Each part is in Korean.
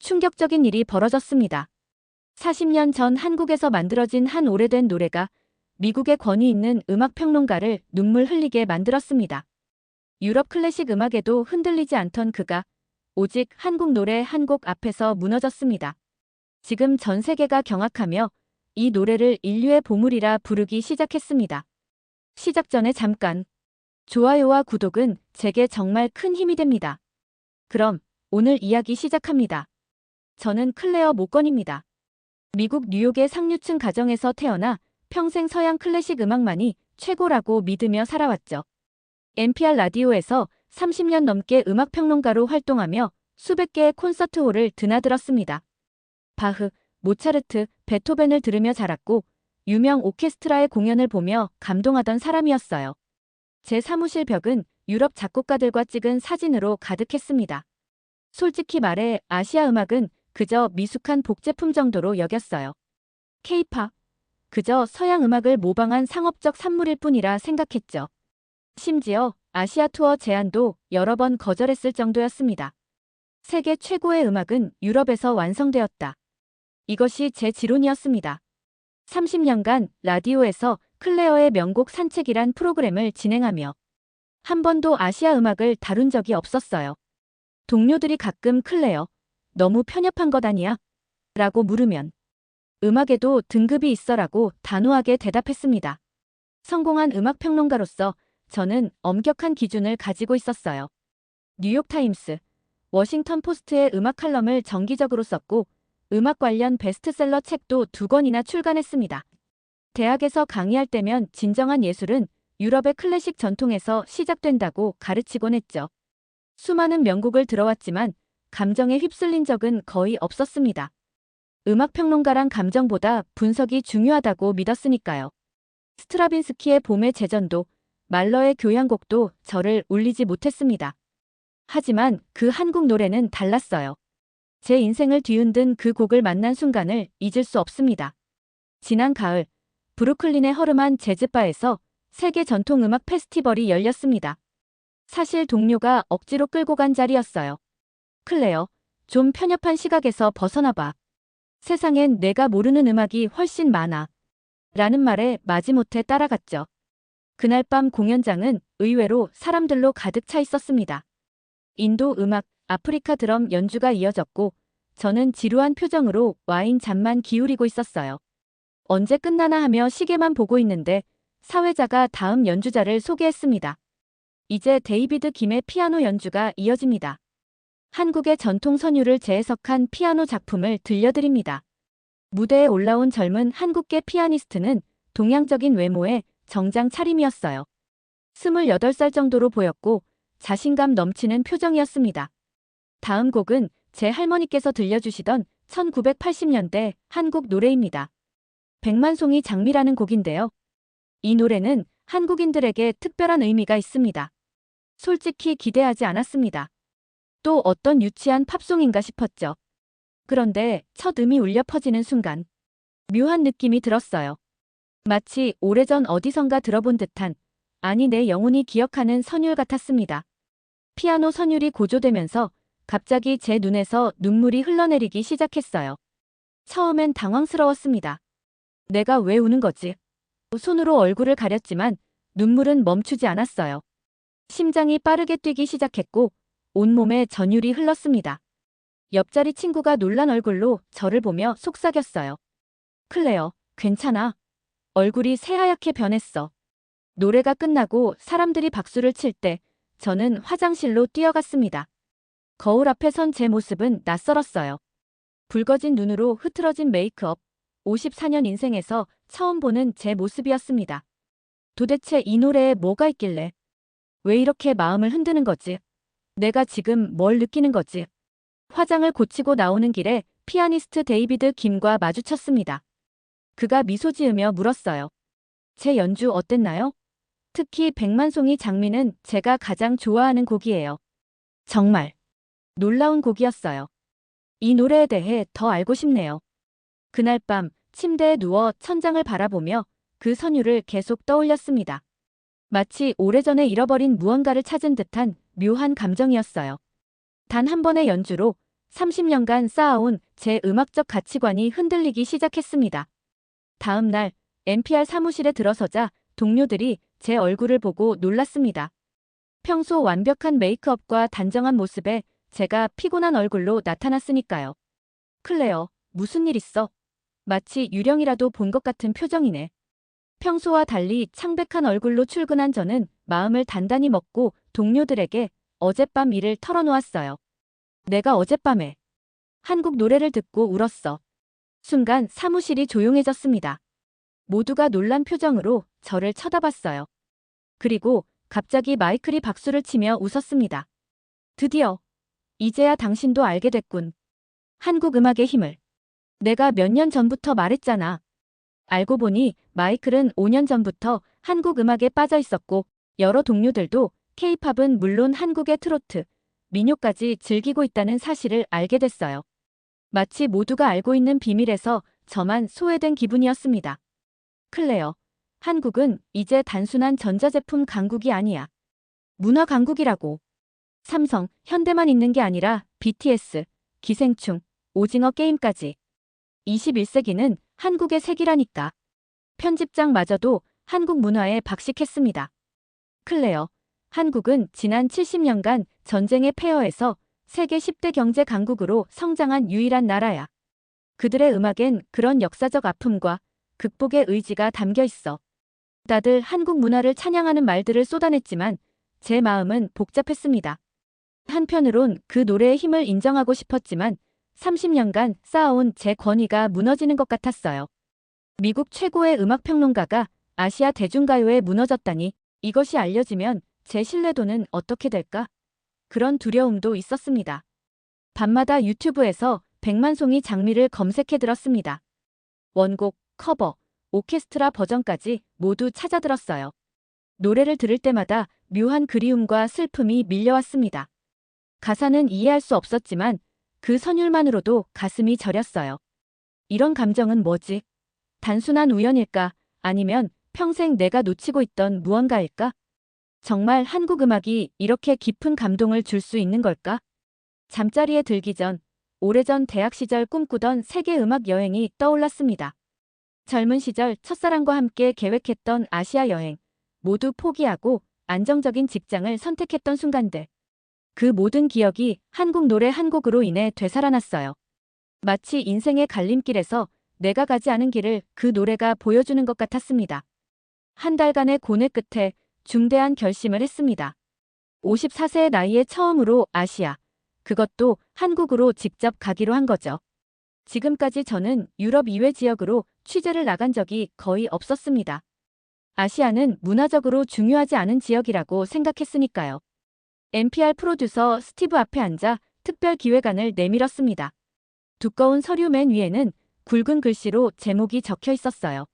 충격적인 일이 벌어졌습니다. 40년 전 한국에서 만들어진 한 오래된 노래가 미국의 권위 있는 음악평론가를 눈물 흘리게 만들었습니다. 유럽 클래식 음악에도 흔들리지 않던 그가 오직 한국 노래 한 곡 앞에서 무너졌습니다. 지금 전 세계가 경악하며 이 노래를 인류의 보물이라 부르기 시작했습니다. 시작 전에 잠깐. 좋아요와 구독은 제게 정말 큰 힘이 됩니다. 그럼 오늘 이야기 시작합니다. 저는 클레어 모건입니다. 미국 뉴욕의 상류층 가정에서 태어나 평생 서양 클래식 음악만이 최고라고 믿으며 살아왔죠. NPR 라디오에서 30년 넘게 음악평론가로 활동하며 수백 개의 콘서트홀을 드나들었습니다. 바흐, 모차르트, 베토벤을 들으며 자랐고 유명 오케스트라의 공연을 보며 감동하던 사람이었어요. 제 사무실 벽은 유럽 작곡가들과 찍은 사진으로 가득했습니다. 솔직히 말해 아시아 음악은 그저 미숙한 복제품 정도로 여겼어요. K-팝, 그저 서양 음악을 모방한 상업적 산물일 뿐이라 생각했죠. 심지어 아시아 투어 제안도 여러 번 거절했을 정도였습니다. 세계 최고의 음악은 유럽에서 완성되었다. 이것이 제 지론이었습니다. 30년간 라디오에서 클레어의 명곡 산책이란 프로그램을 진행하며 한 번도 아시아 음악을 다룬 적이 없었어요. 동료들이 가끔 클레어, 너무 편협한 것 아니야? 라고 물으면 음악에도 등급이 있어라고 단호하게 대답했습니다. 성공한 음악평론가로서 저는 엄격한 기준을 가지고 있었어요. 뉴욕타임스, 워싱턴 포스트의 음악 칼럼을 정기적으로 썼고 음악 관련 베스트셀러 책도 2권이나 출간했습니다. 대학에서 강의할 때면 진정한 예술은 유럽의 클래식 전통에서 시작된다고 가르치곤 했죠. 수많은 명곡을 들어왔지만 감정에 휩쓸린 적은 거의 없었습니다. 음악평론가란 감정보다 분석이 중요하다고 믿었으니까요. 스트라빈스키의 봄의 제전도, 말러의 교향곡도 저를 울리지 못했습니다. 하지만 그 한국 노래는 달랐어요. 제 인생을 뒤흔든 그 곡을 만난 순간을 잊을 수 없습니다. 지난 가을, 브루클린의 허름한 재즈바에서 세계 전통음악 페스티벌이 열렸습니다. 사실 동료가 억지로 끌고 간 자리였어요. 클레어, 좀 편협한 시각에서 벗어나봐. 세상엔 내가 모르는 음악이 훨씬 많아. 라는 말에 마지못해 따라갔죠. 그날 밤 공연장은 의외로 사람들로 가득 차 있었습니다. 인도 음악, 아프리카 드럼 연주가 이어졌고 저는 지루한 표정으로 와인 잔만 기울이고 있었어요. 언제 끝나나 하며 시계만 보고 있는데 사회자가 다음 연주자를 소개했습니다. 이제 데이비드 김의 피아노 연주가 이어집니다. 한국의 전통 선율을 재해석한 피아노 작품을 들려드립니다. 무대에 올라온 젊은 한국계 피아니스트는 동양적인 외모에 정장 차림이었어요. 28살 정도로 보였고 자신감 넘치는 표정이었습니다. 다음 곡은 제 할머니께서 들려주시던 1980년대 한국 노래입니다. 백만송이 장미라는 곡인데요. 이 노래는 한국인들에게 특별한 의미가 있습니다. 솔직히 기대하지 않았습니다. 또 어떤 유치한 팝송인가 싶었죠. 그런데 첫 음이 울려 퍼지는 순간 묘한 느낌이 들었어요. 마치 오래전 어디선가 들어본 듯한, 아니 내 영혼이 기억하는 선율 같았습니다. 피아노 선율이 고조되면서 갑자기 제 눈에서 눈물이 흘러내리기 시작했어요. 처음엔 당황스러웠습니다. 내가 왜 우는 거지? 손으로 얼굴을 가렸지만 눈물은 멈추지 않았어요. 심장이 빠르게 뛰기 시작했고 온몸에 전율이 흘렀습니다. 옆자리 친구가 놀란 얼굴로 저를 보며 속삭였어요. 클레어, 괜찮아. 얼굴이 새하얗게 변했어. 노래가 끝나고 사람들이 박수를 칠 때 저는 화장실로 뛰어갔습니다. 거울 앞에 선 제 모습은 낯설었어요. 붉어진 눈으로 흐트러진 메이크업, 54년 인생에서 처음 보는 제 모습이었습니다. 도대체 이 노래에 뭐가 있길래? 왜 이렇게 마음을 흔드는 거지? 내가 지금 뭘 느끼는 거지? 화장을 고치고 나오는 길에 피아니스트 데이비드 김과 마주쳤습니다. 그가 미소 지으며 물었어요. 제 연주 어땠나요? 특히 백만송이 장미는 제가 가장 좋아하는 곡이에요. 정말 놀라운 곡이었어요. 이 노래에 대해 더 알고 싶네요. 그날 밤 침대에 누워 천장을 바라보며 그 선율을 계속 떠올렸습니다. 마치 오래전에 잃어버린 무언가를 찾은 듯한 묘한 감정이었어요. 단 한 번의 연주로 30년간 쌓아온 제 음악적 가치관이 흔들리기 시작했습니다. 다음 날 NPR 사무실에 들어서자 동료들이 제 얼굴을 보고 놀랐습니다. 평소 완벽한 메이크업과 단정한 모습에 제가 피곤한 얼굴로 나타났으니까요. 클레어, 무슨 일 있어? 마치 유령이라도 본 것 같은 표정이네. 평소와 달리 창백한 얼굴로 출근한 저는 마음을 단단히 먹고 동료들에게 어젯밤 일을 털어놓았어요. 내가 어젯밤에 한국 노래를 듣고 울었어. 순간 사무실이 조용해졌습니다. 모두가 놀란 표정으로 저를 쳐다봤어요. 그리고 갑자기 마이클이 박수를 치며 웃었습니다. 드디어, 이제야 당신도 알게 됐군. 한국 음악의 힘을. 내가 몇 년 전부터 말했잖아. 알고 보니 마이클은 5년 전부터 한국 음악에 빠져 있었고 여러 동료들도 K-팝은 물론 한국의 트로트, 민요까지 즐기고 있다는 사실을 알게 됐어요. 마치 모두가 알고 있는 비밀에서 저만 소외된 기분이었습니다. 클레어, 한국은 이제 단순한 전자제품 강국이 아니야. 문화 강국이라고. 삼성, 현대만 있는 게 아니라 BTS, 기생충, 오징어 게임까지. 21세기는 한국의 세기라니까. 편집장마저도 한국 문화에 박식했습니다. 클레어, 한국은 지난 70년간 전쟁의 폐허에서 세계 10대 경제 강국으로 성장한 유일한 나라야. 그들의 음악엔 그런 역사적 아픔과 극복의 의지가 담겨 있어. 다들 한국 문화를 찬양하는 말들을 쏟아냈지만 제 마음은 복잡했습니다. 한편으론 그 노래의 힘을 인정하고 싶었지만 30년간 쌓아온 제 권위가 무너지는 것 같았어요. 미국 최고의 음악평론가가 아시아 대중가요에 무너졌다니 이것이 알려지면 제 신뢰도는 어떻게 될까? 그런 두려움도 있었습니다. 밤마다 유튜브에서 백만송이 장미를 검색해 들었습니다. 원곡, 커버, 오케스트라 버전까지 모두 찾아 들었어요. 노래를 들을 때마다 묘한 그리움과 슬픔이 밀려왔습니다. 가사는 이해할 수 없었지만 그 선율만으로도 가슴이 저렸어요. 이런 감정은 뭐지? 단순한 우연일까? 아니면 평생 내가 놓치고 있던 무언가일까? 정말 한국 음악이 이렇게 깊은 감동을 줄 수 있는 걸까? 잠자리에 들기 전, 오래전 대학 시절 꿈꾸던 세계 음악 여행이 떠올랐습니다. 젊은 시절 첫사랑과 함께 계획했던 아시아 여행, 모두 포기하고 안정적인 직장을 선택했던 순간들. 그 모든 기억이 한국 노래 한 곡으로 인해 되살아났어요. 마치 인생의 갈림길에서 내가 가지 않은 길을 그 노래가 보여주는 것 같았습니다. 한 달간의 고뇌 끝에 중대한 결심을 했습니다. 54세의 나이에 처음으로 아시아, 그것도 한국으로 직접 가기로 한 거죠. 지금까지 저는 유럽 이외 지역으로 취재를 나간 적이 거의 없었습니다. 아시아는 문화적으로 중요하지 않은 지역이라고 생각했으니까요. NPR 프로듀서 스티브 앞에 앉아 특별 기획안을 내밀었습니다. 두꺼운 서류 맨 위에는 굵은 글씨로 제목이 적혀 있었어요.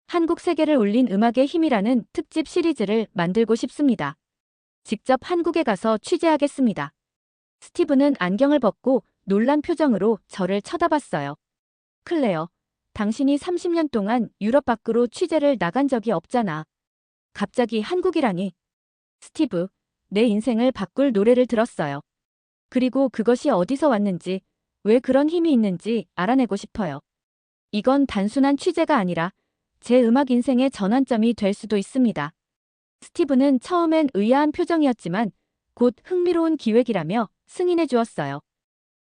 한국 세계를 울린 음악의 힘이라는 특집 시리즈를 만들고 싶습니다. 직접 한국에 가서 취재하겠습니다. 스티브는 안경을 벗고 놀란 표정으로 저를 쳐다봤어요. 클레어, 당신이 30년 동안 유럽 밖으로 취재를 나간 적이 없잖아. 갑자기 한국이라니. 스티브, 내 인생을 바꿀 노래를 들었어요. 그리고 그것이 어디서 왔는지, 왜 그런 힘이 있는지 알아내고 싶어요. 이건 단순한 취재가 아니라 제 음악 인생의 전환점이 될 수도 있습니다. 스티브는 처음엔 의아한 표정이었지만 곧 흥미로운 기획이라며 승인해 주었어요.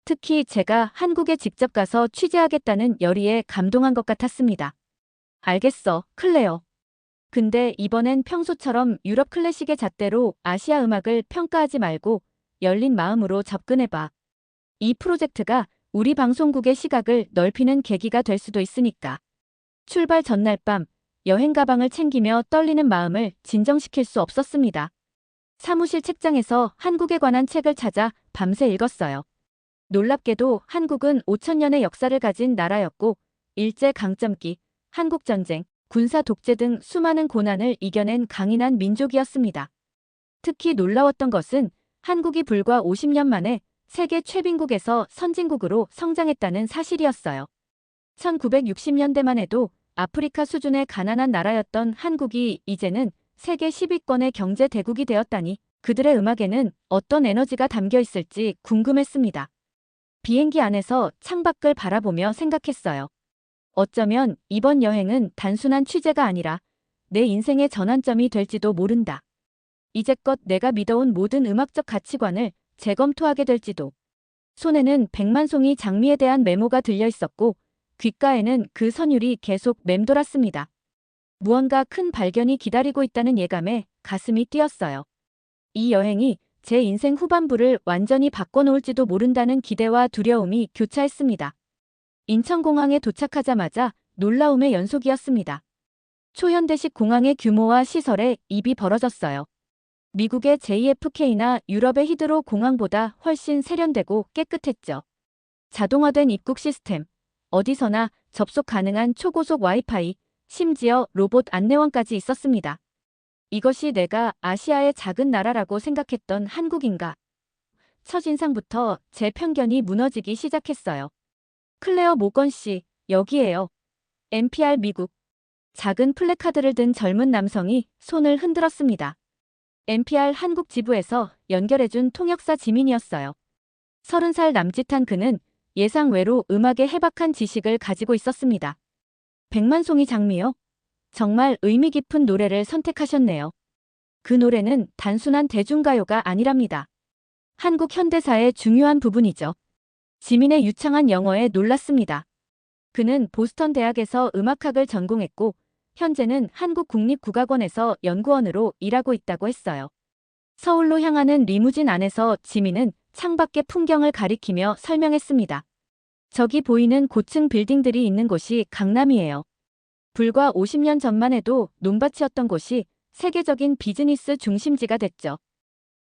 특히 제가 한국에 직접 가서 취재하겠다는 열의에 감동한 것 같았습니다. 알겠어, 클레어. 근데 이번엔 평소처럼 유럽 클래식의 잣대로 아시아 음악을 평가하지 말고 열린 마음으로 접근해봐. 이 프로젝트가 우리 방송국의 시각을 넓히는 계기가 될 수도 있으니까. 출발 전날 밤, 여행 가방을 챙기며 떨리는 마음을 진정시킬 수 없었습니다. 사무실 책장에서 한국에 관한 책을 찾아 밤새 읽었어요. 놀랍게도 한국은 5,000년의 역사를 가진 나라였고 일제강점기, 한국전쟁, 군사 독재 등 수많은 고난을 이겨낸 강인한 민족이었습니다. 특히 놀라웠던 것은 한국이 불과 50년 만에 세계 최빈국에서 선진국으로 성장했다는 사실이었어요. 1960년대만 해도 아프리카 수준의 가난한 나라였던 한국이 이제는 세계 10위권의 경제 대국이 되었다니 그들의 음악에는 어떤 에너지가 담겨 있을지 궁금했습니다. 비행기 안에서 창밖을 바라보며 생각했어요. 어쩌면 이번 여행은 단순한 취재가 아니라 내 인생의 전환점이 될지도 모른다. 이제껏 내가 믿어온 모든 음악적 가치관을 재검토하게 될지도. 손에는 백만송이 장미에 대한 메모가 들려 있었고 귓가에는 그 선율이 계속 맴돌았습니다. 무언가 큰 발견이 기다리고 있다는 예감에 가슴이 뛰었어요. 이 여행이 제 인생 후반부를 완전히 바꿔놓을지도 모른다는 기대와 두려움이 교차했습니다. 인천공항에 도착하자마자 놀라움의 연속이었습니다. 초현대식 공항의 규모와 시설에 입이 벌어졌어요. 미국의 JFK나 유럽의 히드로 공항보다 훨씬 세련되고 깨끗했죠. 자동화된 입국 시스템, 어디서나 접속 가능한 초고속 와이파이, 심지어 로봇 안내원까지 있었습니다. 이것이 내가 아시아의 작은 나라라고 생각했던 한국인가? 첫인상부터 제 편견이 무너지기 시작했어요. 클레어 모건 씨, 여기에요. NPR 미국. 작은 플래카드를 든 젊은 남성이 손을 흔들었습니다. NPR 한국 지부에서 연결해준 통역사 지민이었어요. 30살 남짓한 그는 예상외로 음악에 해박한 지식을 가지고 있었습니다. 백만송이 장미요? 정말 의미 깊은 노래를 선택하셨네요. 그 노래는 단순한 대중가요가 아니랍니다. 한국 현대사의 중요한 부분이죠. 지민의 유창한 영어에 놀랐습니다. 그는 보스턴 대학에서 음악학을 전공했고 현재는 한국국립국악원에서 연구원으로 일하고 있다고 했어요. 서울로 향하는 리무진 안에서 지민은 창밖의 풍경을 가리키며 설명했습니다. 저기 보이는 고층 빌딩들이 있는 곳이 강남이에요. 불과 50년 전만 해도 논밭이었던 곳이 세계적인 비즈니스 중심지가 됐죠.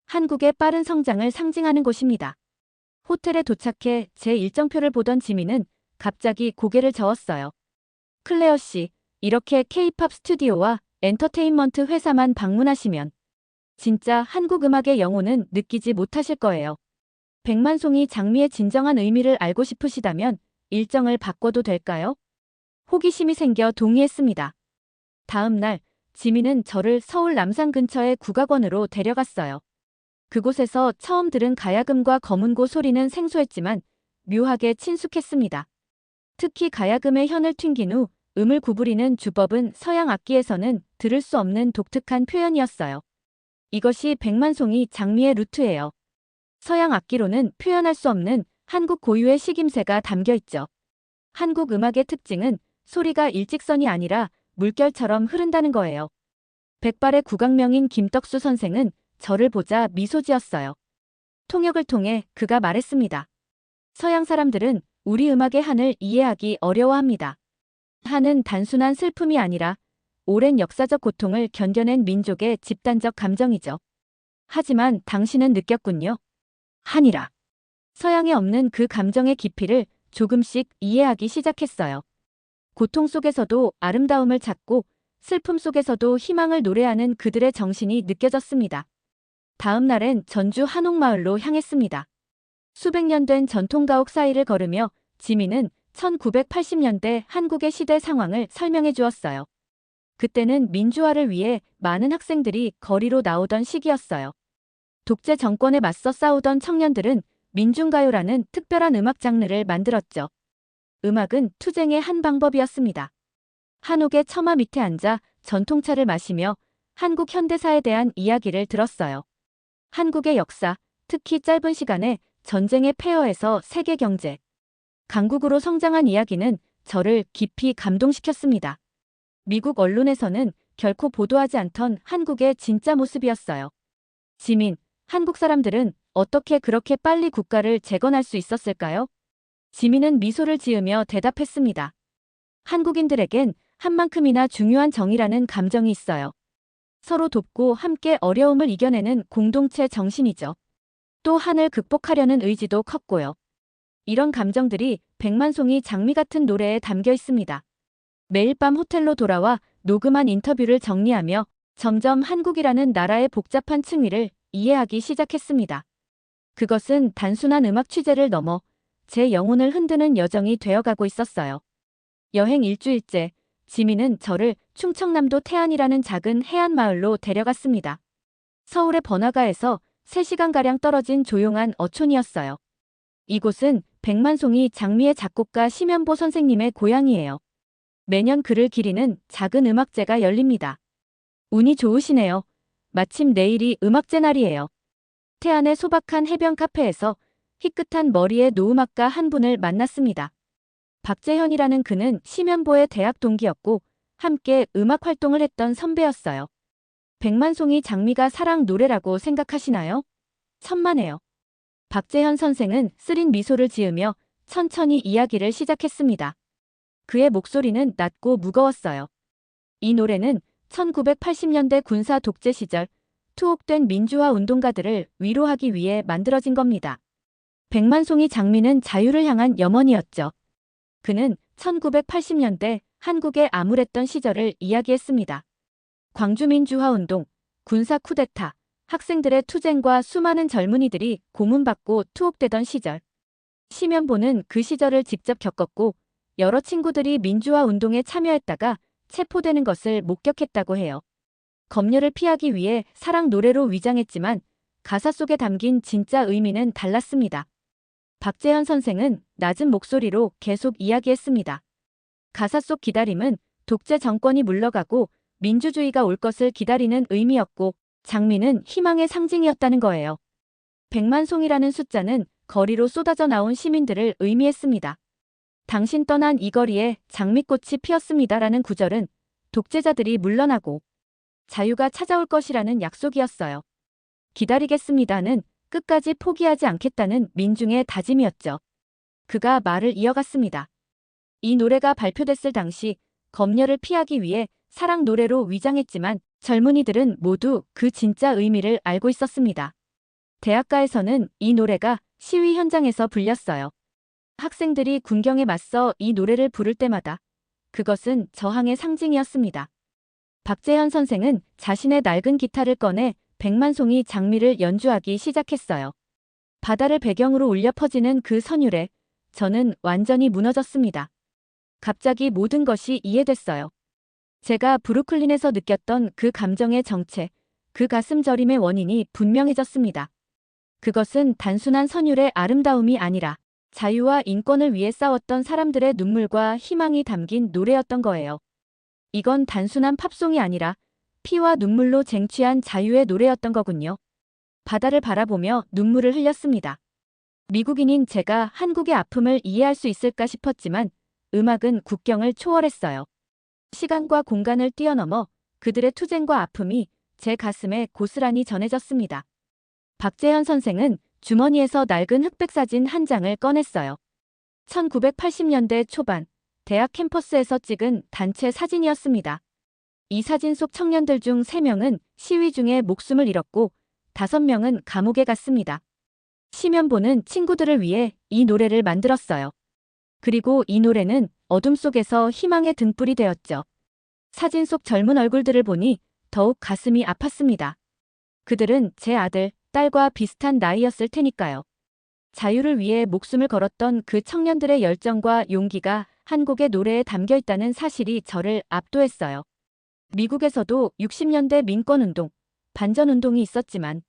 한국의 빠른 성장을 상징하는 곳입니다. 호텔에 도착해 제 일정표를 보던 지민은 갑자기 고개를 저었어요. 클레어 씨, 이렇게 K-팝 스튜디오와 엔터테인먼트 회사만 방문하시면 진짜 한국 음악의 영혼은 느끼지 못하실 거예요. 백만송이 장미의 진정한 의미를 알고 싶으시다면 일정을 바꿔도 될까요? 호기심이 생겨 동의했습니다. 다음 날 지민은 저를 서울 남산 근처의 국악원으로 데려갔어요. 그곳에서 처음 들은 가야금과 검은고 소리는 생소했지만 묘하게 친숙했습니다. 특히 가야금의 현을 튕긴 후 음을 구부리는 주법은 서양 악기에서는 들을 수 없는 독특한 표현이었어요. 이것이 백만송이 장미의 루트예요. 서양 악기로는 표현할 수 없는 한국 고유의 식임새가 담겨 있죠. 한국 음악의 특징은 소리가 일직선이 아니라 물결처럼 흐른다는 거예요. 백발의 국악명인 김덕수 선생은 저를 보자 미소 지었어요. 통역을 통해 그가 말했습니다. 서양 사람들은 우리 음악의 한을 이해하기 어려워합니다. 한은 단순한 슬픔이 아니라 오랜 역사적 고통을 견뎌낸 민족의 집단적 감정이죠. 하지만 당신은 느꼈군요. 한이라. 서양에 없는 그 감정의 깊이를 조금씩 이해하기 시작했어요. 고통 속에서도 아름다움을 찾고 슬픔 속에서도 희망을 노래하는 그들의 정신이 느껴졌습니다. 다음 날엔 전주 한옥마을로 향했습니다. 수백 년 된 전통가옥 사이를 걸으며 지민은 1980년대 한국의 시대 상황을 설명해 주었어요. 그때는 민주화를 위해 많은 학생들이 거리로 나오던 시기였어요. 독재 정권에 맞서 싸우던 청년들은 민중가요라는 특별한 음악 장르를 만들었죠. 음악은 투쟁의 한 방법이었습니다. 한옥의 처마 밑에 앉아 전통차를 마시며 한국 현대사에 대한 이야기를 들었어요. 한국의 역사, 특히 짧은 시간에 전쟁의 폐허에서 세계 경제, 강국으로 성장한 이야기는 저를 깊이 감동시켰습니다. 미국 언론에서는 결코 보도하지 않던 한국의 진짜 모습이었어요. 지민, 한국 사람들은 어떻게 그렇게 빨리 국가를 재건할 수 있었을까요? 지민은 미소를 지으며 대답했습니다. 한국인들에겐 한만큼이나 중요한 정이라는 감정이 있어요. 서로 돕고 함께 어려움을 이겨내는 공동체 정신이죠. 또 한을 극복하려는 의지도 컸고요. 이런 감정들이 백만송이 장미 같은 노래에 담겨 있습니다. 매일 밤 호텔로 돌아와 녹음한 인터뷰를 정리하며 점점 한국이라는 나라의 복잡한 층위를 이해하기 시작했습니다. 그것은 단순한 음악 취재를 넘어 제 영혼을 흔드는 여정이 되어가고 있었어요. 여행 일주일째, 지민은 저를 충청남도 태안이라는 작은 해안 마을로 데려갔습니다. 서울의 번화가에서 3시간가량 떨어진 조용한 어촌이었어요. 이곳은 백만송이 장미의 작곡가 심연보 선생님의 고향이에요. 매년 그를 기리는 작은 음악제가 열립니다. 운이 좋으시네요. 마침 내일이 음악제 날이에요. 태안의 소박한 해변 카페에서 희끗한 머리의 노음악가 한 분을 만났습니다. 박재현이라는 그는 심연보의 대학 동기였고 함께 음악 활동을 했던 선배였어요. 백만송이 장미가 사랑 노래라고 생각하시나요? 천만에요. 박재현 선생은 쓰린 미소를 지으며 천천히 이야기를 시작했습니다. 그의 목소리는 낮고 무거웠어요. 이 노래는 1980년대 군사 독재 시절 투옥된 민주화 운동가들을 위로하기 위해 만들어진 겁니다. 백만송이 장미는 자유를 향한 염원이었죠. 그는 1980년대 한국에 암울했던 시절을 이야기했습니다. 광주민주화운동, 군사 쿠데타, 학생들의 투쟁과 수많은 젊은이들이 고문받고 투옥되던 시절. 심연보는 그 시절을 직접 겪었고 여러 친구들이 민주화 운동에 참여했다가 체포되는 것을 목격했다고 해요. 검열을 피하기 위해 사랑 노래로 위장했지만 가사 속에 담긴 진짜 의미는 달랐습니다. 박재현 선생은 낮은 목소리로 계속 이야기했습니다. 가사 속 기다림은 독재 정권이 물러가고 민주주의가 올 것을 기다리는 의미였고 장미는 희망의 상징이었다는 거예요. 백만송이라는 숫자는 거리로 쏟아져 나온 시민들을 의미했습니다. 당신 떠난 이 거리에 장미꽃이 피었습니다라는 구절은 독재자들이 물러나고 자유가 찾아올 것이라는 약속이었어요. 기다리겠습니다는 끝까지 포기하지 않겠다는 민중의 다짐이었죠. 그가 말을 이어갔습니다. 이 노래가 발표됐을 당시 검열을 피하기 위해 사랑 노래로 위장했지만 젊은이들은 모두 그 진짜 의미를 알고 있었습니다. 대학가에서는 이 노래가 시위 현장에서 불렸어요. 학생들이 군경에 맞서 이 노래를 부를 때마다 그것은 저항의 상징이었습니다. 박재현 선생은 자신의 낡은 기타를 꺼내 백만송이 장미를 연주하기 시작했어요. 바다를 배경으로 울려 퍼지는 그 선율에 저는 완전히 무너졌습니다. 갑자기 모든 것이 이해됐어요. 제가 브루클린에서 느꼈던 그 감정의 정체, 그 가슴 저림의 원인이 분명해졌습니다. 그것은 단순한 선율의 아름다움이 아니라 자유와 인권을 위해 싸웠던 사람들의 눈물과 희망이 담긴 노래였던 거예요. 이건 단순한 팝송이 아니라 피와 눈물로 쟁취한 자유의 노래였던 거군요. 바다를 바라보며 눈물을 흘렸습니다. 미국인인 제가 한국의 아픔을 이해할 수 있을까 싶었지만 음악은 국경을 초월했어요. 시간과 공간을 뛰어넘어 그들의 투쟁과 아픔이 제 가슴에 고스란히 전해졌습니다. 박재현 선생은 주머니에서 낡은 흑백 사진 한 장을 꺼냈어요. 1980년대 초반 대학 캠퍼스에서 찍은 단체 사진이었습니다. 이 사진 속 청년들 중 3명은 시위 중에 목숨을 잃었고 5명은 감옥에 갔습니다. 심연보는 친구들을 위해 이 노래를 만들었어요. 그리고 이 노래는 어둠 속에서 희망의 등불이 되었죠. 사진 속 젊은 얼굴들을 보니 더욱 가슴이 아팠습니다. 그들은 제 아들, 딸과 비슷한 나이였을 테니까요. 자유를 위해 목숨을 걸었던 그 청년들의 열정과 용기가 한 곡의 노래에 담겨 있다는 사실이 저를 압도했어요. 미국에서도 60년대 민권운동, 반전운동이 있었지만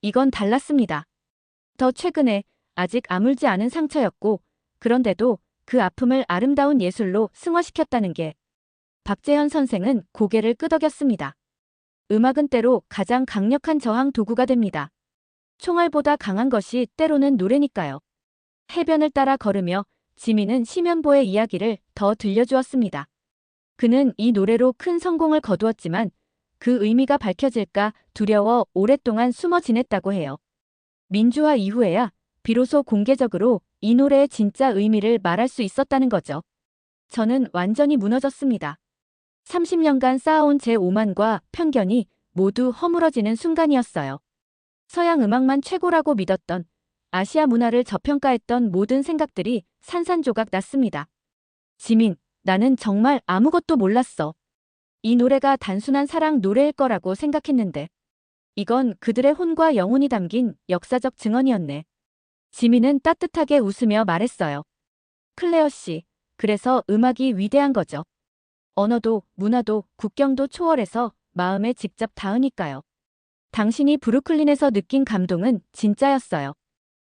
이건 달랐습니다. 더 최근에 아직 아물지 않은 상처였고 그런데도 그 아픔을 아름다운 예술로 승화시켰다는 게 박재현 선생은 고개를 끄덕였습니다. 음악은 때로 가장 강력한 저항 도구가 됩니다. 총알보다 강한 것이 때로는 노래니까요. 해변을 따라 걸으며 지민은 심연보의 이야기를 더 들려주었습니다. 그는 이 노래로 큰 성공을 거두었지만 그 의미가 밝혀질까 두려워 오랫동안 숨어 지냈다고 해요. 민주화 이후에야 비로소 공개적으로 이 노래의 진짜 의미를 말할 수 있었다는 거죠. 저는 완전히 무너졌습니다. 30년간 쌓아온 제 오만과 편견이 모두 허물어지는 순간이었어요. 서양 음악만 최고라고 믿었던, 아시아 문화를 저평가했던 모든 생각들이 산산조각 났습니다. 지민, 나는 정말 아무것도 몰랐어. 이 노래가 단순한 사랑 노래일 거라고 생각했는데 이건 그들의 혼과 영혼이 담긴 역사적 증언이었네. 지민은 따뜻하게 웃으며 말했어요. 클레어 씨, 그래서 음악이 위대한 거죠. 언어도 문화도 국경도 초월해서 마음에 직접 닿으니까요. 당신이 브루클린에서 느낀 감동은 진짜였어요.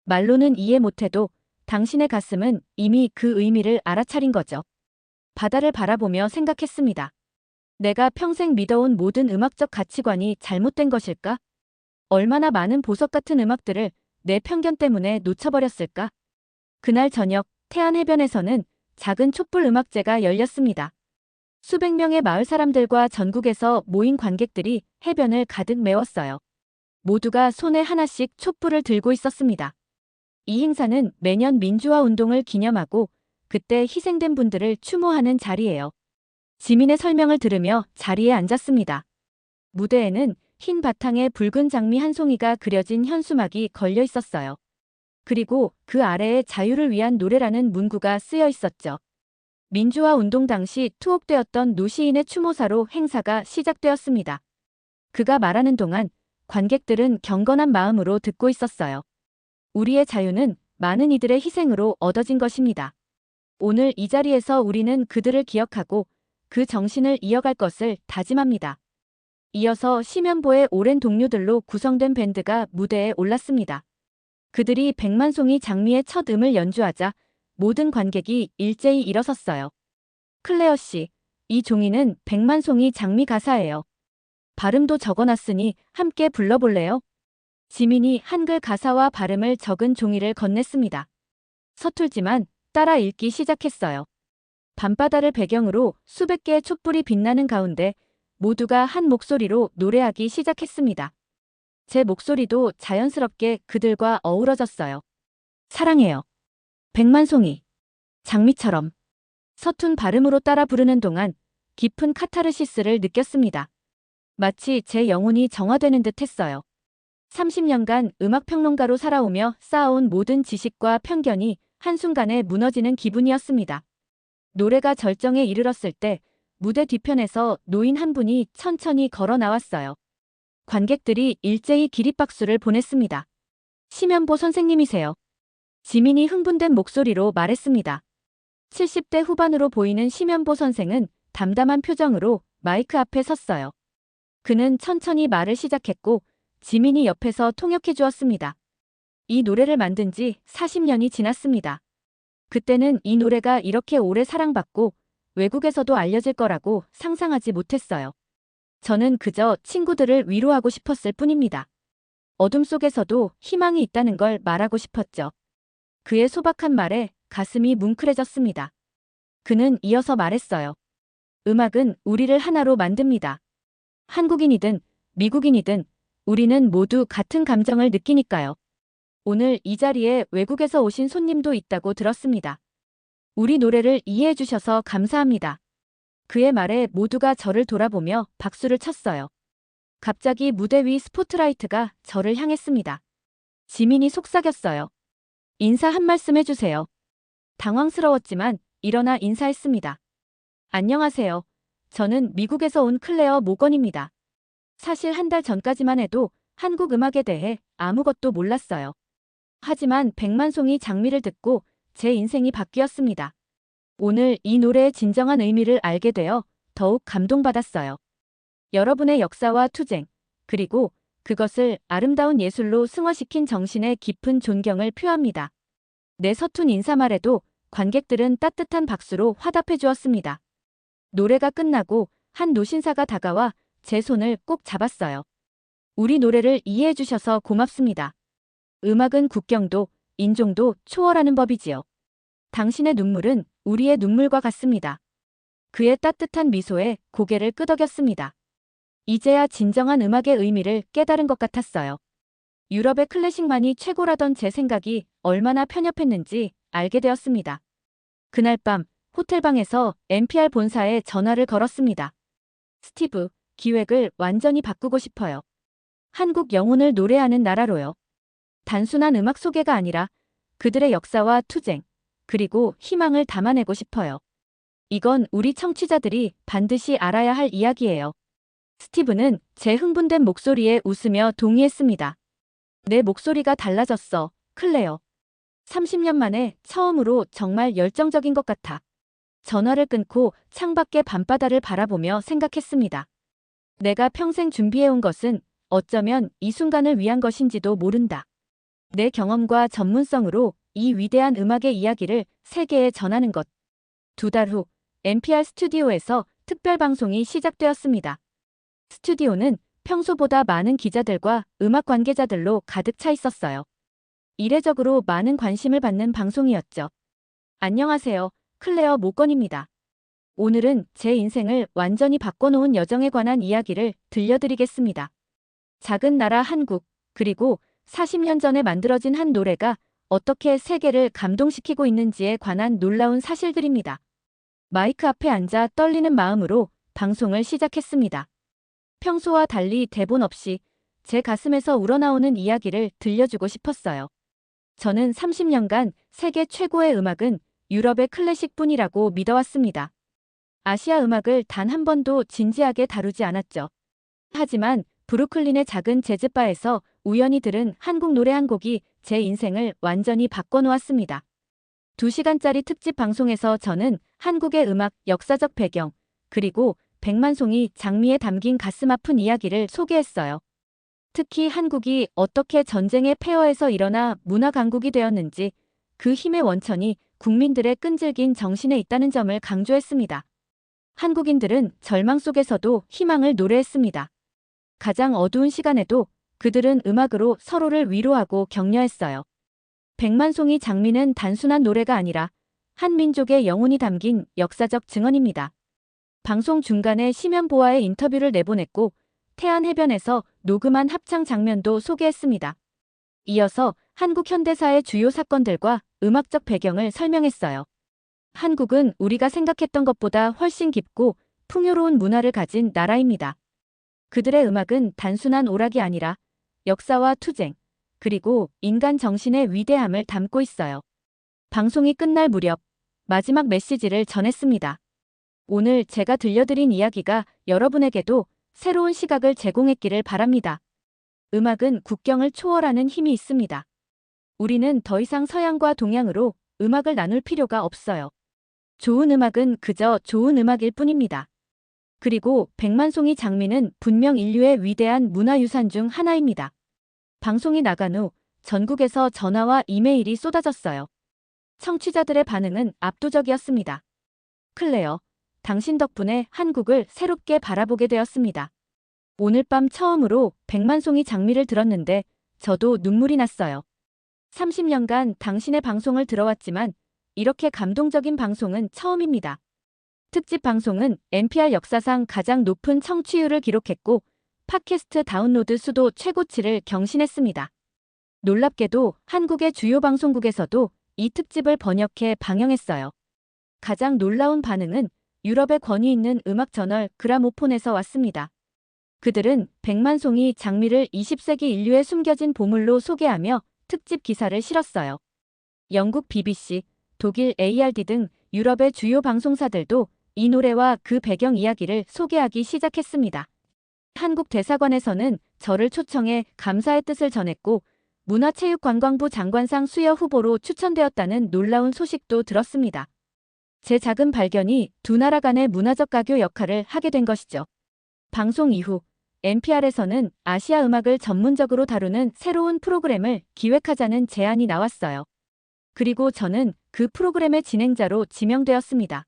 말로는 이해 못해도 당신의 가슴은 이미 그 의미를 알아차린 거죠. 바다를 바라보며 생각했습니다. 내가 평생 믿어온 모든 음악적 가치관이 잘못된 것일까? 얼마나 많은 보석 같은 음악들을 내 편견 때문에 놓쳐버렸을까? 그날 저녁 태안 해변에서는 작은 촛불 음악제가 열렸습니다. 수백 명의 마을 사람들과 전국에서 모인 관객들이 해변을 가득 메웠어요. 모두가 손에 하나씩 촛불을 들고 있었습니다. 이 행사는 매년 민주화 운동을 기념하고 그때 희생된 분들을 추모하는 자리예요. 지민의 설명을 들으며 자리에 앉았습니다. 무대에는 흰 바탕에 붉은 장미 한 송이가 그려진 현수막이 걸려 있었어요. 그리고 그 아래에 자유를 위한 노래라는 문구가 쓰여 있었죠. 민주화 운동 당시 투옥되었던 노 시인의 추모사로 행사가 시작되었습니다. 그가 말하는 동안 관객들은 경건한 마음으로 듣고 있었어요. 우리의 자유는 많은 이들의 희생으로 얻어진 것입니다. 오늘 이 자리에서 우리는 그들을 기억하고 그 정신을 이어갈 것을 다짐합니다. 이어서 심연보의 오랜 동료들로 구성된 밴드가 무대에 올랐습니다. 그들이 백만송이 장미의 첫 음을 연주하자 모든 관객이 일제히 일어섰어요. 클레어 씨, 이 종이는 백만송이 장미 가사예요. 발음도 적어놨으니 함께 불러볼래요? 지민이 한글 가사와 발음을 적은 종이를 건넸습니다. 서툴지만 따라 읽기 시작했어요. 밤바다를 배경으로 수백 개의 촛불이 빛나는 가운데 모두가 한 목소리로 노래하기 시작했습니다. 제 목소리도 자연스럽게 그들과 어우러졌어요. 사랑해요. 백만송이. 장미처럼. 서툰 발음으로 따라 부르는 동안 깊은 카타르시스를 느꼈습니다. 마치 제 영혼이 정화되는 듯 했어요. 30년간 음악평론가로 살아오며 쌓아온 모든 지식과 편견이 한순간에 무너지는 기분이었습니다. 노래가 절정에 이르렀을 때 무대 뒤편에서 노인 한 분이 천천히 걸어 나왔어요. 관객들이 일제히 기립박수를 보냈습니다. 심연보 선생님이세요. 지민이 흥분된 목소리로 말했습니다. 70대 후반으로 보이는 심연보 선생은 담담한 표정으로 마이크 앞에 섰어요. 그는 천천히 말을 시작했고 지민이 옆에서 통역해 주었습니다. 이 노래를 만든 지 40년이 지났습니다. 그때는 이 노래가 이렇게 오래 사랑받고 외국에서도 알려질 거라고 상상하지 못했어요. 저는 그저 친구들을 위로하고 싶었을 뿐입니다. 어둠 속에서도 희망이 있다는 걸 말하고 싶었죠. 그의 소박한 말에 가슴이 뭉클해졌습니다. 그는 이어서 말했어요. 음악은 우리를 하나로 만듭니다. 한국인이든 미국인이든 우리는 모두 같은 감정을 느끼니까요. 오늘 이 자리에 외국에서 오신 손님도 있다고 들었습니다. 우리 노래를 이해해 주셔서 감사합니다. 그의 말에 모두가 저를 돌아보며 박수를 쳤어요. 갑자기 무대 위 스포트라이트가 저를 향했습니다. 지민이 속삭였어요. 인사 한 말씀 해주세요. 당황스러웠지만 일어나 인사했습니다. 안녕하세요. 저는 미국에서 온 클레어 모건입니다. 사실 한 달 전까지만 해도 한국 음악에 대해 아무것도 몰랐어요. 하지만 백만송이 장미를 듣고 제 인생이 바뀌었습니다. 오늘 이 노래의 진정한 의미를 알게 되어 더욱 감동받았어요. 여러분의 역사와 투쟁, 그리고 그것을 아름다운 예술로 승화시킨 정신의 깊은 존경을 표합니다. 내 서툰 인사말에도 관객들은 따뜻한 박수로 화답해 주었습니다. 노래가 끝나고 한 노신사가 다가와 제 손을 꼭 잡았어요. 우리 노래를 이해해 주셔서 고맙습니다. 음악은 국경도 인종도 초월하는 법이지요. 당신의 눈물은 우리의 눈물과 같습니다. 그의 따뜻한 미소에 고개를 끄덕였습니다. 이제야 진정한 음악의 의미를 깨달은 것 같았어요. 유럽의 클래식만이 최고라던 제 생각이 얼마나 편협했는지 알게 되었습니다. 그날 밤 호텔방에서 NPR 본사에 전화를 걸었습니다. 스티브, 기획을 완전히 바꾸고 싶어요. 한국 영혼을 노래하는 나라로요. 단순한 음악 소개가 아니라 그들의 역사와 투쟁, 그리고 희망을 담아내고 싶어요. 이건 우리 청취자들이 반드시 알아야 할 이야기예요. 스티브는 제 흥분된 목소리에 웃으며 동의했습니다. 내 목소리가 달라졌어, 클레어. 30년 만에 처음으로 정말 열정적인 것 같아. 전화를 끊고 창밖의 밤바다를 바라보며 생각했습니다. 내가 평생 준비해온 것은 어쩌면 이 순간을 위한 것인지도 모른다. 내 경험과 전문성으로 이 위대한 음악의 이야기를 세계에 전하는 것. 2달 후 NPR 스튜디오에서 특별 방송이 시작되었습니다. 스튜디오는 평소보다 많은 기자들과 음악 관계자들로 가득 차 있었어요. 이례적으로 많은 관심을 받는 방송이었죠. 안녕하세요. 클레어 모건입니다. 오늘은 제 인생을 완전히 바꿔놓은 여정에 관한 이야기를 들려드리겠습니다. 작은 나라 한국, 그리고 40년 전에 만들어진 한 노래가 어떻게 세계를 감동시키고 있는지에 관한 놀라운 사실들입니다. 마이크 앞에 앉아 떨리는 마음으로 방송을 시작했습니다. 평소와 달리 대본 없이 제 가슴에서 우러나오는 이야기를 들려주고 싶었어요. 저는 30년간 세계 최고의 음악은 유럽의 클래식뿐이라고 믿어왔습니다. 아시아 음악을 단 한 번도 진지하게 다루지 않았죠. 하지만 브루클린의 작은 재즈바에서 우연히 들은 한국 노래 한 곡이 제 인생을 완전히 바꿔놓았습니다. 2시간짜리 특집 방송에서 저는 한국의 음악 역사적 배경, 그리고 백만송이 장미에 담긴 가슴 아픈 이야기를 소개했어요. 특히 한국이 어떻게 전쟁의 폐허에서 일어나 문화 강국이 되었는지, 그 힘의 원천이 국민들의 끈질긴 정신에 있다는 점을 강조했습니다. 한국인들은 절망 속에서도 희망을 노래했습니다. 가장 어두운 시간에도 그들은 음악으로 서로를 위로하고 격려했어요. 백만송이 장미는 단순한 노래가 아니라 한 민족의 영혼이 담긴 역사적 증언입니다. 방송 중간에 심연보아의 인터뷰를 내보냈고 태안 해변에서 녹음한 합창 장면도 소개했습니다. 이어서 한국 현대사의 주요 사건들과 음악적 배경을 설명했어요. 한국은 우리가 생각했던 것보다 훨씬 깊고 풍요로운 문화를 가진 나라입니다. 그들의 음악은 단순한 오락이 아니라 역사와 투쟁, 그리고 인간 정신의 위대함을 담고 있어요. 방송이 끝날 무렵 마지막 메시지를 전했습니다. 오늘 제가 들려드린 이야기가 여러분에게도 새로운 시각을 제공했기를 바랍니다. 음악은 국경을 초월하는 힘이 있습니다. 우리는 더 이상 서양과 동양으로 음악을 나눌 필요가 없어요. 좋은 음악은 그저 좋은 음악일 뿐입니다. 그리고 백만송이 장미는 분명 인류의 위대한 문화유산 중 하나입니다. 방송이 나간 후 전국에서 전화와 이메일이 쏟아졌어요. 청취자들의 반응은 압도적이었습니다. 클레어, 당신 덕분에 한국을 새롭게 바라보게 되었습니다. 오늘 밤 처음으로 백만송이 장미를 들었는데 저도 눈물이 났어요. 30년간 당신의 방송을 들어왔지만 이렇게 감동적인 방송은 처음입니다. 특집 방송은 NPR 역사상 가장 높은 청취율을 기록했고 팟캐스트 다운로드 수도 최고치를 경신했습니다. 놀랍게도 한국의 주요 방송국에서도 이 특집을 번역해 방영했어요. 가장 놀라운 반응은 유럽의 권위 있는 음악 저널 그라모폰에서 왔습니다. 그들은 백만송이 장미를 20세기 인류의 숨겨진 보물로 소개하며 특집 기사를 실었어요. 영국 BBC, 독일 ARD 등 유럽의 주요 방송사들도 이 노래와 그 배경 이야기를 소개하기 시작했습니다. 한국 대사관에서는 저를 초청해 감사의 뜻을 전했고 문화체육관광부 장관상 수여 후보로 추천되었다는 놀라운 소식도 들었습니다. 제 작은 발견이 두 나라 간의 문화적 가교 역할을 하게 된 것이죠. 방송 이후 NPR에서는 아시아 음악을 전문적으로 다루는 새로운 프로그램을 기획하자는 제안이 나왔어요. 그리고 저는 그 프로그램의 진행자로 지명되었습니다.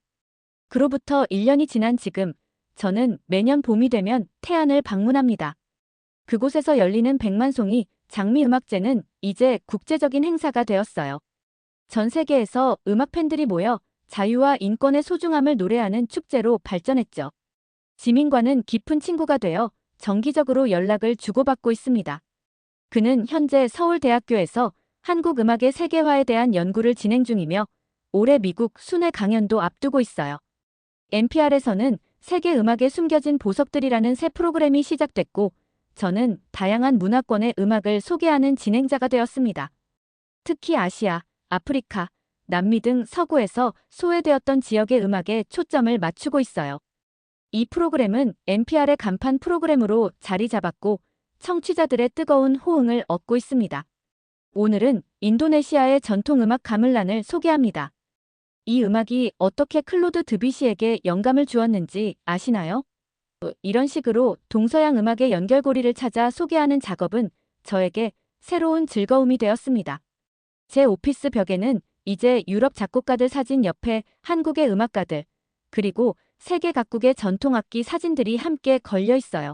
그로부터 1년이 지난 지금 저는 매년 봄이 되면 태안을 방문합니다. 그곳에서 열리는 백만송이 장미음악제는 이제 국제적인 행사가 되었어요. 전 세계에서 음악 팬들이 모여 자유와 인권의 소중함을 노래하는 축제로 발전했죠. 지민과는 깊은 친구가 되어 정기적으로 연락을 주고받고 있습니다. 그는 현재 서울대학교에서 한국 음악의 세계화에 대한 연구를 진행 중이며 올해 미국 순회 강연도 앞두고 있어요. NPR에서는 세계 음악에 숨겨진 보석들이라는 새 프로그램이 시작됐고 저는 다양한 문화권의 음악을 소개하는 진행자가 되었습니다. 특히 아시아, 아프리카, 남미 등 서구에서 소외되었던 지역의 음악에 초점을 맞추고 있어요. 이 프로그램은 NPR의 간판 프로그램으로 자리 잡았고 청취자들의 뜨거운 호응을 얻고 있습니다. 오늘은 인도네시아의 전통 음악 가물란을 소개합니다. 이 음악이 어떻게 클로드 드뷔시에게 영감을 주었는지 아시나요? 이런 식으로 동서양 음악의 연결고리를 찾아 소개하는 작업은 저에게 새로운 즐거움이 되었습니다. 제 오피스 벽에는 이제 유럽 작곡가들 사진 옆에 한국의 음악가들, 그리고 세계 각국의 전통악기 사진들이 함께 걸려 있어요.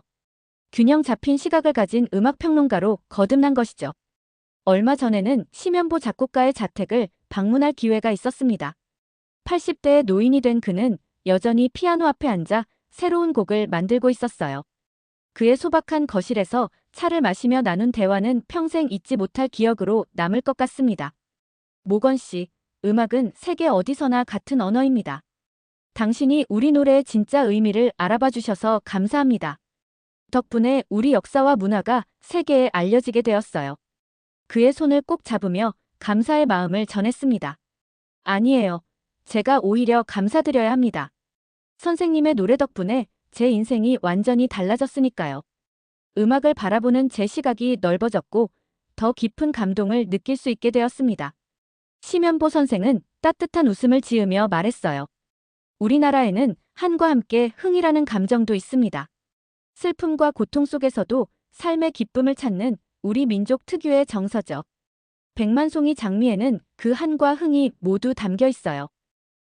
균형 잡힌 시각을 가진 음악평론가로 거듭난 것이죠. 얼마 전에는 심연보 작곡가의 자택을 방문할 기회가 있었습니다. 80대의 노인이 된 그는 여전히 피아노 앞에 앉아 새로운 곡을 만들고 있었어요. 그의 소박한 거실에서 차를 마시며 나눈 대화는 평생 잊지 못할 기억으로 남을 것 같습니다. 모건 씨, 음악은 세계 어디서나 같은 언어입니다. 당신이 우리 노래의 진짜 의미를 알아봐 주셔서 감사합니다. 덕분에 우리 역사와 문화가 세계에 알려지게 되었어요. 그의 손을 꼭 잡으며 감사의 마음을 전했습니다. 아니에요. 제가 오히려 감사드려야 합니다. 선생님의 노래 덕분에 제 인생이 완전히 달라졌으니까요. 음악을 바라보는 제 시각이 넓어졌고 더 깊은 감동을 느낄 수 있게 되었습니다. 심연보 선생은 따뜻한 웃음을 지으며 말했어요. 우리나라에는 한과 함께 흥이라는 감정도 있습니다. 슬픔과 고통 속에서도 삶의 기쁨을 찾는 우리 민족 특유의 정서죠. 백만송이 장미에는 그 한과 흥이 모두 담겨 있어요.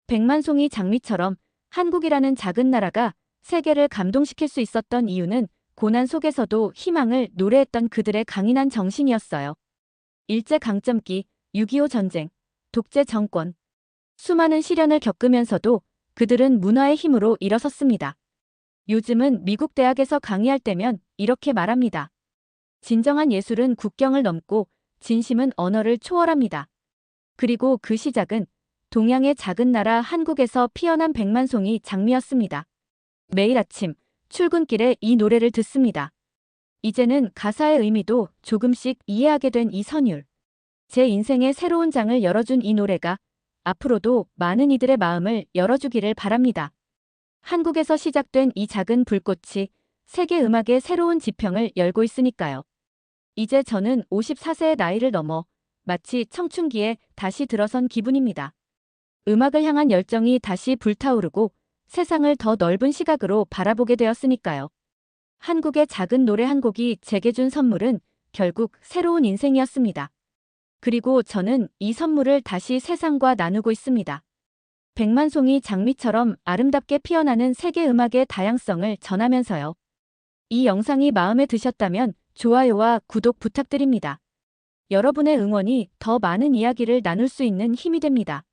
백만송이 장미처럼 한국이라는 작은 나라가 세계를 감동시킬 수 있었던 이유는 고난 속에서도 희망을 노래했던 그들의 강인한 정신이었어요. 일제강점기, 6.25 전쟁, 독재 정권, 수많은 시련을 겪으면서도 그들은 문화의 힘으로 일어섰습니다. 요즘은 미국 대학에서 강의할 때면 이렇게 말합니다. 진정한 예술은 국경을 넘고 진심은 언어를 초월합니다. 그리고 그 시작은 동양의 작은 나라 한국에서 피어난 백만송이 장미였습니다. 매일 아침 출근길에 이 노래를 듣습니다. 이제는 가사의 의미도 조금씩 이해하게 된 이선율. 제 인생의 새로운 장을 열어준 이 노래가 앞으로도 많은 이들의 마음을 열어주기를 바랍니다. 한국에서 시작된 이 작은 불꽃이 세계 음악의 새로운 지평을 열고 있으니까요. 이제 저는 54세의 나이를 넘어 마치 청춘기에 다시 들어선 기분입니다. 음악을 향한 열정이 다시 불타오르고 세상을 더 넓은 시각으로 바라보게 되었으니까요. 한국의 작은 노래 한 곡이 제게 준 선물은 결국 새로운 인생이었습니다. 그리고 저는 이 선물을 다시 세상과 나누고 있습니다. 백만송이 장미처럼 아름답게 피어나는 세계 음악의 다양성을 전하면서요. 이 영상이 마음에 드셨다면 좋아요와 구독 부탁드립니다. 여러분의 응원이 더 많은 이야기를 나눌 수 있는 힘이 됩니다.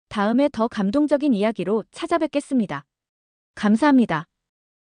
다음에 더 감동적인 이야기로 찾아뵙겠습니다. 감사합니다.